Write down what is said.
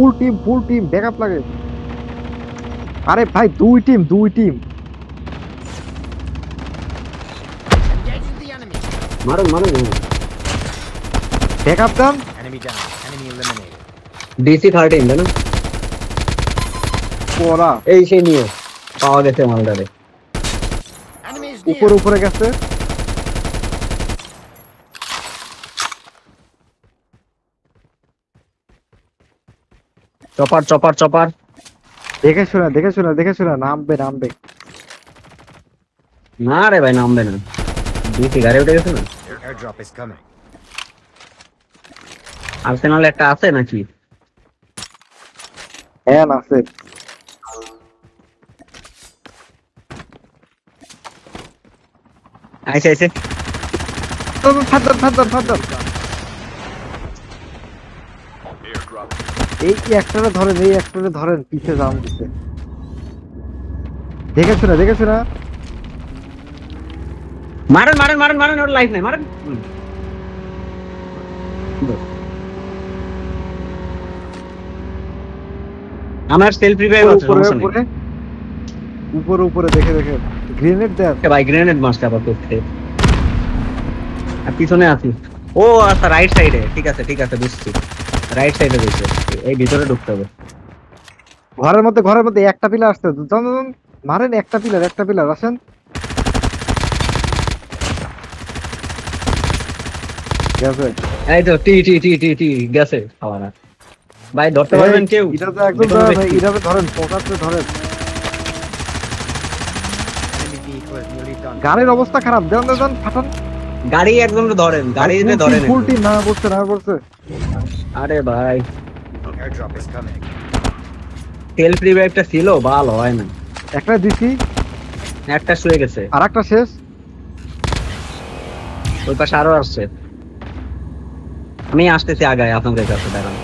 Full team backup লাগে। আরে ভাই দুই টিম Engaging the enemy. মারুন ব্যাকআপ দাম। Enemy down. Enemy eliminated. DC 13 জানো ওরা এই সেই নিয়ে পাওয়া গেছে মালদারে Enemy is near. উপরে গেছে। চপার দেখে শুনে নামবে। না রে ভাই নামবে না ডিসি গাড়ি উঠে গেছে না Airdrop is coming. আর্সেনাল একটা আছে নাকি হ্যাঁ আছে। আইছে ফাদ্দার এই একটারে ধরেন পিছে জাম দিছে। দেখে শুনে মারেন ওর লাইফ নাই মারেন আমার সেলফ রিভাইভ আছে সমস্যা নেই উপরে দেখে গ্রেনেড দেন ভাই গ্রেনেড মারছে আবার করতে আর পিছনে আছি ও আচ্ছা রাইট সাইডে ঠিক আছে বুঝছি রাইট সাইডে রয়েছে এই ভিতরে ঢুকতে হবে ঘরের মধ্যে একটা পিলার আসছে জানেন মারেন একটা পিলার আসেন গেছে এই তো টি গেছে খাওয়ানা ভাই ধরতে পারবেন কেউ এটা তো একদম এইভাবে ধরেন ফোকাসে ধরেন। Enemy vehicle is nearly done. গাড়ির অবস্থা খারাপ দেন ফাটান। গাড়ি একদম ধরেন গাড়িতে ধরেন ফুল টিম না পড়ছে আরে ভাই Airdrop is coming. সেলফ রিভাইভটা ছিল ভালো হয় না একটা দিছি একটা শুয়ে গেছে আর একটা শেষ। ওই পাশে আরো আসছে আমি আসতেছি আগায় আপনাদের কাছে দাঁড়ান